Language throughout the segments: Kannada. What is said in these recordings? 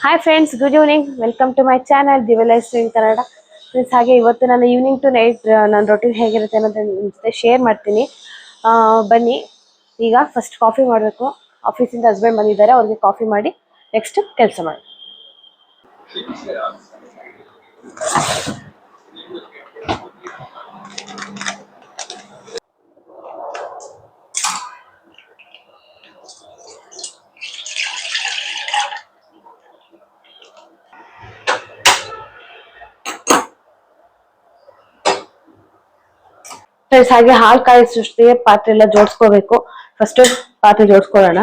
Hi friends, good evening. Welcome to my channel ದಿವಲೈಫ್ ಇನ್ ಕನ್ನಡ. ಫ್ರೆಂಡ್ಸ್, ಹಾಗೆ ಇವತ್ತು ನಾನು ಈವ್ನಿಂಗ್ ಟು ನೈಟ್ ನನ್ನ ರೊಟೀನ್ ಹೇಗಿರುತ್ತೆ ಅನ್ನೋದನ್ನ ನಿಮ್ಮ ಜೊತೆ ಶೇರ್ ಮಾಡ್ತೀನಿ. ಬನ್ನಿ, ಈಗ ಫಸ್ಟ್ ಕಾಫಿ ಮಾಡಬೇಕು. ಆಫೀಸಿಂದ ಹಸ್ಬೆಂಡ್ ಬಂದಿದ್ದಾರೆ, ಅವ್ರಿಗೆ ಕಾಫಿ ಮಾಡಿ ನೆಕ್ಸ್ಟ್ ಕೆಲಸ ಮಾಡಿ. ಫ್ರೆಂಡ್ಸ್, ಹಾಗೆ ಹಾಲು ಕಾಯಿಸೋಷ್ಟಿಗೆ ಪಾತ್ರೆ ಎಲ್ಲ ಜೋಡಿಸ್ಕೋಬೇಕು. ಫಸ್ಟ್ ಪಾತ್ರೆ ಜೋಡಿಸ್ಕೊಳ್ಳೋಣ.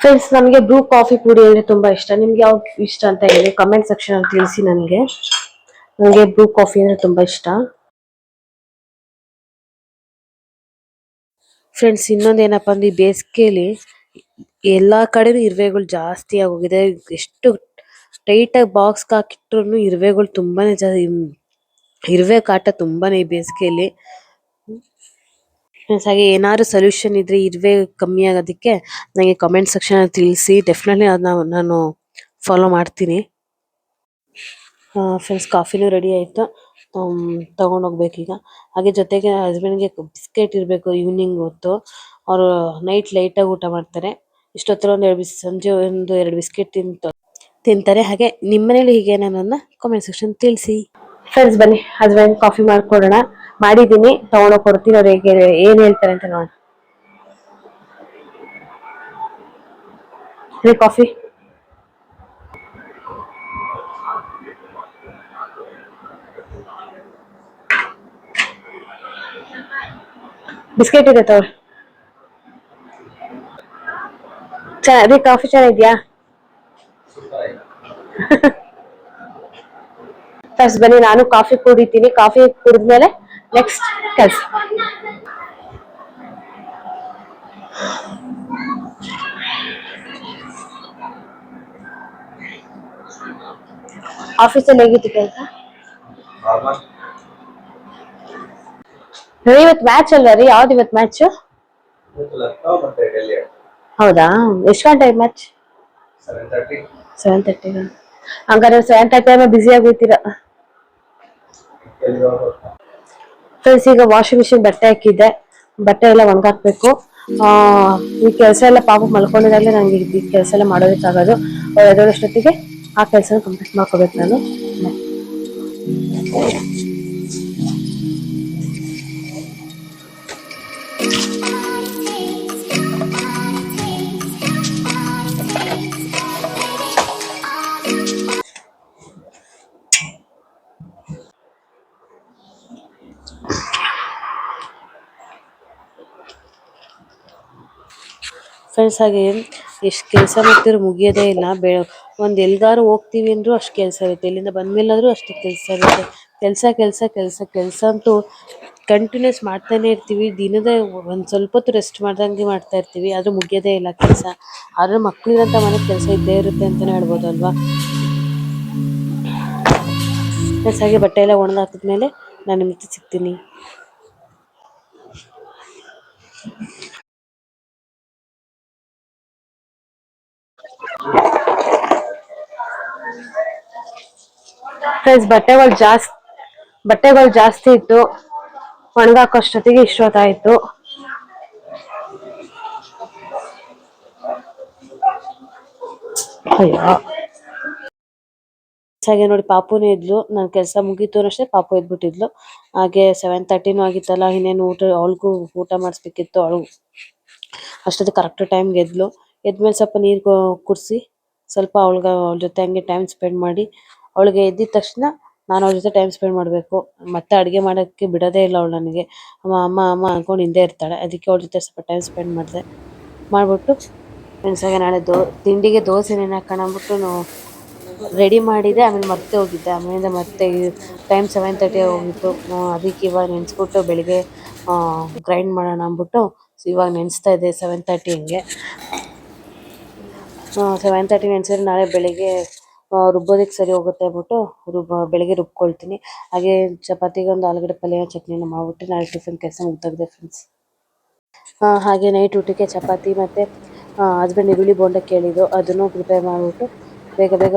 ಫ್ರೆಂಡ್ಸ್, ನಮಗೆ ಬ್ರೂ ಕಾಫಿ ಪುಡಿ ಅಂದ್ರೆ ತುಂಬಾ ಇಷ್ಟ. ನಿಮ್ಗೆ ಯಾವ್ದು ಇಷ್ಟ ಅಂತ ಹೇಳಿ ಕಮೆಂಟ್ ಸೆಕ್ಷನ್ ಅಲ್ಲಿ ತಿಳಿಸಿ. ನನಗೆ ಬ್ರೂ ಕಾಫಿ ಅಂದ್ರೆ ತುಂಬಾ ಇಷ್ಟ. ಫ್ರೆಂಡ್ಸ್, ಇನ್ನೊಂದೇನಪ್ಪ ಅಂದ್ರೆ ಈ ಬೇಸಿಗೆಲಿ ಎಲ್ಲಾ ಕಡೆನೂ ಇರುವೆಗಳು ಜಾಸ್ತಿ ಆಗೋಗಿದೆ. ಎಷ್ಟು ಟೈಟ್ ಆಗಿ ಬಾಕ್ಸ್ ಹಾಕಿಟ್ರು ಇರುವೆಗಳು ತುಂಬಾನೇ ಇರುವೆ ಕಾಟ ತುಂಬಾನೇ ಈ ಬೇಸಿಗೆಯಲ್ಲಿ. ಫ್ರೆಂಡ್ಸ್, ಹಾಗೆ ಏನಾದ್ರು ಸೊಲ್ಯೂಷನ್ ಇದ್ರೆ ಇರುವೆ ಕಮ್ಮಿ ಆಗೋದಕ್ಕೆ ನನಗೆ ಕಮೆಂಟ್ ಸೆಕ್ಷನ್ ಅಲ್ಲಿ ತಿಳಿಸಿ. ಡೆಫಿನೆಟ್ಲಿ ಅದನ್ನ ನಾನು ಫಾಲೋ ಮಾಡ್ತೀನಿ. ಫ್ರೆಂಡ್ಸ್, ಕಾಫಿನೂ ರೆಡಿ ಆಯ್ತು. ತಗೊಂಡೋಗ್ಬೇಕೀಗ. ಹಾಗೆ ಜೊತೆಗೆ ಹಸ್ಬೆಂಡ್ಗೆ ಬಿಸ್ಕೆಟ್ ಇರಬೇಕು ಈವ್ನಿಂಗ್ ಹೊತ್ತು. ಅವರು ನೈಟ್ ಲೈಟಾಗಿ ಊಟ ಮಾಡ್ತಾರೆ. ಇಷ್ಟೊತ್ತರ ಸಂಜೆ ಒಂದು 2 ಬಿಸ್ಕೆಟ್ ತಿಂತಾರೆ. ಹಾಗೆ ನಿಮ್ಮನೇಲಿ ಹೀಗೆ ನನ್ನ ಕಾಮೆಂಟ್ ಸೆಕ್ಷನ್ ತಿಳಿಸಿ. ಫ್ರೆಂಡ್ಸ್, ಬನ್ನಿ ಹಸ್ಬೆಂಡ್ ಕಾಫಿ ಮಾಡ್ಕೊಡೋಣ. ಮಾಡಿದ್ದೀನಿ, ತಗೊಂಡೋಗಿ ಕೊಡ್ತೀನಿ. ಅವ್ರು ಹೇಗೆ ಏನ್ ಹೇಳ್ತಾರೆ ಅಂತ ನೋಡೋಣ. ಕಾಫಿ ಬಿಸ್ಕೆಟ್ ಇದೆ ತಗೊಳ್ಳಿ. ಅದೇ ಕಾಫಿ ಚೆನ್ನಾಗಿದ್ಯಾ? ಫಸ್ಟ್ ಬನ್ನಿ, ನಾನು ಕಾಫಿ ಕುಡಿತೀನಿ. ಕಾಫಿ ಕುಡಿದ್ಮೇಲೆ ನೆಕ್ಸ್ಟ್ ಕೆಲಸ. ಆಫೀಸಲ್ಲಿ ಹೇಗಿತ್ತು ಕೆಲಸ? ಇವತ್ತು ಮ್ಯಾಚ್ ಅಲ್ವಾ ರೀ? ಯಾವ್ದು ಇವತ್ತು ಮ್ಯಾಚ್? ಹೌದಾ? ಎಷ್ಟು ಗಂಟೆ ಮ್ಯಾಚ್? 7:30. ಹಂಗಾರೆ 7:30 ಬಿಸಿ ಆಗೋಯ್ತೀರಾ. ಫ್ರೆಂಡ್ಸ್, ಈಗ ವಾಷಿಂಗ್ ಮಿಷಿನ್ ಬಟ್ಟೆ ಹಾಕಿದ್ದೆ. ಬಟ್ಟೆ ಎಲ್ಲ ಒಣಗಾಕ್ಬೇಕು. ಈ ಕೆಲಸ ಎಲ್ಲ ಪಾಪ ಮಲ್ಕೊಂಡಿದಾಗಲೇ ನಂಗೆ ಈ ಕೆಲಸ ಎಲ್ಲ ಮಾಡೋದಕ್ಕಾಗೋದು. ಎದ್ದೇಳೋಷ್ಟೊತ್ತಿಗೆ ಆ ಕೆಲಸ ಕಂಪ್ಲೀಟ್ ಮಾಡ್ಕೋಬೇಕು ನಾನು. ಫ್ರೆಂಡ್ಸ್, ಹಾಗೆ ಎಷ್ಟು ಕೆಲಸ ಮಾಡ್ತಿದ್ರು ಮುಗಿಯೋದೇ ಇಲ್ಲ. ಒಂದ್ ಎಲ್ಗಾರು ಹೋಗ್ತೀವಿ ಅಂದ್ರೂ ಅಷ್ಟು ಕೆಲಸ ಇರುತ್ತೆ. ಇಲ್ಲಿಂದ ಬಂದ್ಮೇಲಾದ್ರೂ ಅಷ್ಟು ಕೆಲಸ ಇರುತ್ತೆ. ಕೆಲಸ ಕೆಲಸ ಕೆಲಸ ಕೆಲಸ ಅಂತೂ ಕಂಟಿನ್ಯೂಸ್ ಮಾಡ್ತಾನೆ ಇರ್ತೀವಿ. ದಿನದ ಒಂದ್ ಸ್ವಲ್ಪ ಹೊತ್ತು ರೆಸ್ಟ್ ಮಾಡ್ದಂಗೆ ಮಾಡ್ತಾ ಇರ್ತೀವಿ, ಆದ್ರೂ ಮುಗಿಯೋದೇ ಇಲ್ಲ ಕೆಲಸ. ಆದ್ರೆ ಮಕ್ಳಿರಂತ ಮನೆ ಕೆಲಸ ಇದ್ದೇ ಇರುತ್ತೆ ಅಂತಾನೆ ಹೇಳ್ಬೋದಲ್ವಾ. ಹಾಗೆ ಬಟ್ಟೆ ಎಲ್ಲ ಒಣಗಾಕಿದ್ಮೇಲೆ ನಾನು ನಿಮ್ಮ ಜೊತೆ ಸಿಗ್ತೀನಿ. ಫ್ರೆಂಡ್ಸ್, ಬಟ್ಟೆಗಳು ಜಾಸ್ತಿ ಇತ್ತು. ಒಣಗಾಕೋಷ್ಟೊತ್ತಿಗೆ ಇಷ್ಟೊತ್ತಾಯ್ತು. ಅಯ್ಯೋ, ಹಾಗೆ ನೋಡಿ ಪಾಪುನೇ ಇದ್ಲು. ನನ್ನ ಕೆಲಸ ಮುಗೀತು ಅಷ್ಟೇ ಪಾಪು ಎದ್ಬಿಟ್ಟಿದ್ಲು. ಹಾಗೆ 7:30 ಆಗಿತ್ತಲ್ಲ, ಇನ್ನೇನು ಅವಳಿಗೂ ಊಟ ಮಾಡಿಸ್ಬೇಕಿತ್ತು. ಅವಳು ಅಷ್ಟೊತ್ತಿಗೆ ಕರೆಕ್ಟ್ ಟೈಮ್ಗೆ ಎದ್ಲು. ಎದ್ಮೇಲೆ ಸ್ವಲ್ಪ ನೀರು ಕುಡಿಸಿ ಸ್ವಲ್ಪ ಅವಳ ಜೊತೆ ಹಂಗೆ ಟೈಮ್ ಸ್ಪೆಂಡ್ ಮಾಡಿ ಅವಳಿಗೆ ಎದ್ದಿದ ತಕ್ಷಣ ನಾನು ಅವ್ರ ಜೊತೆ ಟೈಮ್ ಸ್ಪೆಂಡ್ ಮಾಡಬೇಕು. ಮತ್ತೆ ಅಡುಗೆ ಮಾಡೋಕ್ಕೆ ಬಿಡೋದೇ ಇಲ್ಲ ಅವಳು ನನಗೆ. ಅಮ್ಮ ಅಮ್ಮ ಅಮ್ಮ ಅನ್ಕೊಂಡು ಹಿಂದೆ ಇರ್ತಾಳೆ. ಅದಕ್ಕೆ ಅವ್ರ ಜೊತೆ ಸ್ವಲ್ಪ ಟೈಮ್ ಸ್ಪೆಂಡ್ ಮಾಡಿದೆ. ಮಾಡಿಬಿಟ್ಟು ಫ್ರೆಂಡ್ಸ್ ಹಾಗೆ ನಾಳೆ ತಿಂಡಿಗೆ ದೋಸೆ ನೆನೆಹಾಕೋಣ ಅಂದ್ಬಿಟ್ಟು ರೆಡಿ ಮಾಡಿದೆ. ಆಮೇಲೆ ಮತ್ತೆ ಹೋಗಿದ್ದೆ. ಆಮೇಲಿಂದ ಮತ್ತೆ ಟೈಮ್ 7:30 ಹೋಗಿತ್ತು. ಅದಕ್ಕೆ ಇವಾಗ ನೆನೆಸ್ಬಿಟ್ಟು ಬೆಳಿಗ್ಗೆ ಗ್ರೈಂಡ್ ಮಾಡೋಣ ಅಂದ್ಬಿಟ್ಟು ಇವಾಗ ನೆನೆಸ್ತಾ ಇದ್ದೆ 7:30 ಹಂಗೆ. 7:30 ನೆನೆಸಿದ್ರೆ ನಾಳೆ ಬೆಳಿಗ್ಗೆ ರುಬ್ಬೋದಕ್ಕೆ ಸರಿ ಹೋಗುತ್ತೆ ಅಂದ್ಬಿಟ್ಟು ಬೆಳಿಗ್ಗೆ ರುಬ್ಕೊಳ್ತೀನಿ. ಹಾಗೆ ಚಪಾತಿಗೆ ಒಂದು ಆಲೂಗಡ್ಡೆ ಪಲ್ಯ ಚಟ್ನಿನ ಮಾಡ್ಬಿಟ್ಟು ನಾಳೆ ಟಿಫಿನ್ ಕೆಲಸ ಮುಗ್ದೋಗಿದೆ ಫ್ರೆಂಡ್ಸ್. ಹಾಗೆ ನೈಟ್ ಊಟಕ್ಕೆ ಚಪಾತಿ ಮತ್ತು ಹಸ್ಬೆಂಡ್ ಈರುಳ್ಳಿ ಬೋಂಡ ಕೇಳಿದ್ದು ಅದನ್ನು ಪ್ರಿಪೇರ್ ಮಾಡಿಬಿಟ್ಟು ಬೇಗ ಬೇಗ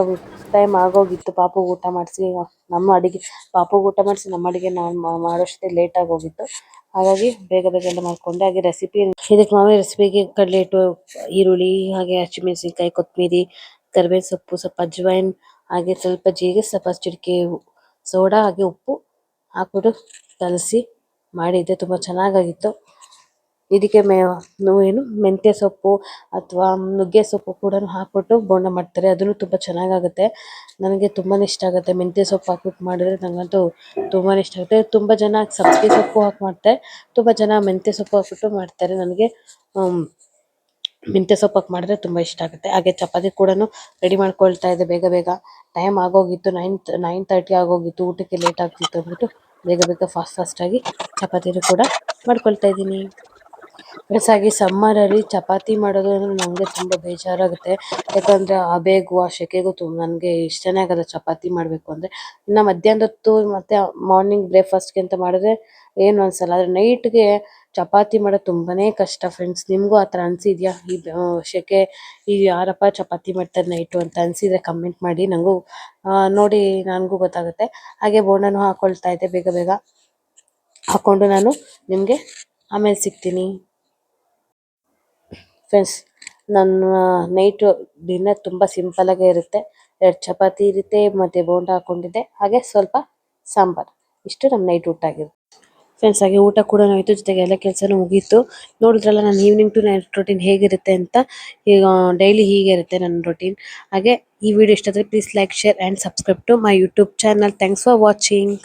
ಟೈಮ್ ಆಗೋಗಿತ್ತು. ಪಾಪುಗೆ ಊಟ ಮಾಡಿಸಿ ನಮ್ಮ ಅಡುಗೆ ಪಾಪುಗೆ ಊಟ ಮಾಡಿಸಿ ನಮ್ಮ ಅಡುಗೆ ನಾನು ಮಾಡೋಷ್ಟೇ ಲೇಟಾಗಿ ಹೋಗಿತ್ತು. ಹಾಗಾಗಿ ಬೇಗ ಬೇಗ ಎಲ್ಲ ಮಾಡಿಕೊಂಡೆ. ಹಾಗೆ ರೆಸಿಪಿ ಇದಕ್ಕೆ ಮಾಮೂಲಿ ರೆಸಿಪಿಗೆ ಕಡಲೆ ಹಿಟ್ಟು, ಈರುಳ್ಳಿ, ಹಾಗೆ ಹಸಿಮೆಣಸಿನ್ಕಾಯಿ, ಕೊತ್ತಂಬರಿ, ಕರಿಬೇವು ಸೊಪ್ಪು, ಸ್ವಲ್ಪ ಅಜ್ವೈನ್, ಹಾಗೆ ಸ್ವಲ್ಪ ಜೀರಿಗೆ, ಸ್ವಲ್ಪ ಚಿಟಿಕೆ ಸೋಡಾ, ಹಾಗೆ ಉಪ್ಪು ಹಾಕ್ಬಿಟ್ಟು ಕಲಸಿ ಮಾಡಿದ್ದೆ. ತುಂಬ ಚೆನ್ನಾಗಾಗಿತ್ತು. ಇದಕ್ಕೆ ಮೆಂತ್ಯ ಸೊಪ್ಪು ಅಥವಾ ನುಗ್ಗೆ ಸೊಪ್ಪು ಕೂಡ ಹಾಕ್ಬಿಟ್ಟು ಬೋಂಡ ಮಾಡ್ತಾರೆ. ಅದನ್ನು ತುಂಬ ಚೆನ್ನಾಗಾಗುತ್ತೆ. ನನಗೆ ತುಂಬಾ ಇಷ್ಟ ಆಗುತ್ತೆ. ಮೆಂತ್ಯ ಸೊಪ್ಪು ಹಾಕ್ಬಿಟ್ಟು ಮಾಡಿದ್ರೆ ನನಗಂತೂ ತುಂಬಾ ಇಷ್ಟ ಆಗುತ್ತೆ. ತುಂಬ ಜನ ಸಬ್ಬಸಿಗೆ ಸೊಪ್ಪು ಹಾಕಿ ಮಾಡ್ತಾರೆ. ತುಂಬ ಜನ ಮೆಂತ್ಯ ಸೊಪ್ಪು ಹಾಕ್ಬಿಟ್ಟು ಮಾಡ್ತಾರೆ. ನನಗೆ ಮೆಂತ್ಯ ಸೊಪ್ಪು ಹಾಕಿ ಮಾಡಿದ್ರೆ ತುಂಬ ಇಷ್ಟ ಆಗುತ್ತೆ. ಹಾಗೆ ಚಪಾತಿ ಕೂಡ ರೆಡಿ ಮಾಡ್ಕೊಳ್ತಾ ಇದ್ದೆ ಬೇಗ ಬೇಗ. ಟೈಮ್ ಆಗೋಗಿತ್ತು, 9:30 ಆಗೋಗಿತ್ತು. ಊಟಕ್ಕೆ ಲೇಟ್ ಆಗ್ತಿತ್ತು ಅಂದ್ಬಿಟ್ಟು ಬೇಗ ಬೇಗ ಫಾಸ್ಟಾಗಿ ಚಪಾತಿನೂ ಕೂಡ ಮಾಡ್ಕೊಳ್ತಾ ಇದ್ದೀನಿ. ಪ್ಲಸ್ ಆಗಿ ಸಮ್ಮರಲ್ಲಿ ಚಪಾತಿ ಮಾಡೋದು ಅಂದರೆ ನನಗೆ ತುಂಬ ಬೇಜಾರಾಗುತ್ತೆ. ಯಾಕಂದರೆ ಆ ಬೇಗು ಆ ಸೆಕೆಗೂ ನನಗೆ ಇಷ್ಟನೇ ಆಗಲ್ಲ ಚಪಾತಿ ಮಾಡಬೇಕು ಅಂದರೆ. ಇನ್ನು ಮಧ್ಯಾಹ್ನದ ಹೊತ್ತು ಮತ್ತು ಮಾರ್ನಿಂಗ್ ಬ್ರೇಕ್ಫಾಸ್ಟ್ಗೆ ಅಂತ ಮಾಡಿದ್ರೆ ಏನು ಅನಿಸಲ್ಲ. ಆದರೆ ನೈಟ್ಗೆ ಚಪಾತಿ ಮಾಡೋದು ತುಂಬಾ ಕಷ್ಟ ಫ್ರೆಂಡ್ಸ್. ನಿಮಗೂ ಆ ಥರ ಅನಿಸಿದ್ಯಾ? ಈ ಸೆಕೆ ಯಾರಪ್ಪ ಚಪಾತಿ ಮಾಡ್ತಾರೆ ನೈಟು ಅಂತ ಅನಿಸಿದರೆ ಕಮೆಂಟ್ ಮಾಡಿ. ನನಗೂ ನೋಡಿ ನನಗೂ ಗೊತ್ತಾಗುತ್ತೆ. ಹಾಗೆ ಬೋಂಡನೂ ಹಾಕ್ಕೊಳ್ತಾ ಇದ್ದೆ ಬೇಗ ಬೇಗ. ಹಾಕ್ಕೊಂಡು ನಾನು ನಿಮಗೆ ಆಮೇಲೆ ಸಿಗ್ತೀನಿ ಫ್ರೆಂಡ್ಸ್. ನನ್ನ ನೈಟು ಡಿನ್ನರ್ ತುಂಬ ಸಿಂಪಲಾಗೇ ಇರುತ್ತೆ. 2 ಚಪಾತಿ ಇರುತ್ತೆ ಮತ್ತು ಬೋಂಡ ಹಾಕ್ಕೊಂಡಿದ್ದೆ, ಹಾಗೆ ಸ್ವಲ್ಪ ಸಾಂಬಾರು. ಇಷ್ಟು ನಮ್ಮ ನೈಟ್ ಊಟ ಆಗಿರುತ್ತೆ ಫ್ರೆಂಡ್ಸ್. ಹಾಗೆ ಊಟ ಕೂಡ ಆಯಿತು, ಜೊತೆಗೆ ಎಲ್ಲ ಕೆಲಸನೂ ಮುಗೀತು. ನೋಡಿದ್ರಲ್ಲ ನನ್ನ ಈವ್ನಿಂಗ್ ಟು ನೈಟ್ ರೊಟೀನ್ ಹೇಗಿರುತ್ತೆ ಅಂತ. ಈಗ ಡೈಲಿ ಹೀಗೆ ಇರುತ್ತೆ ನನ್ನ ರೊಟೀನ್. ಹಾಗೆ ಈ ವಿಡಿಯೋ ಇಷ್ಟ ಆದರೆ please like, share and subscribe to my YouTube channel. Thanks for watching.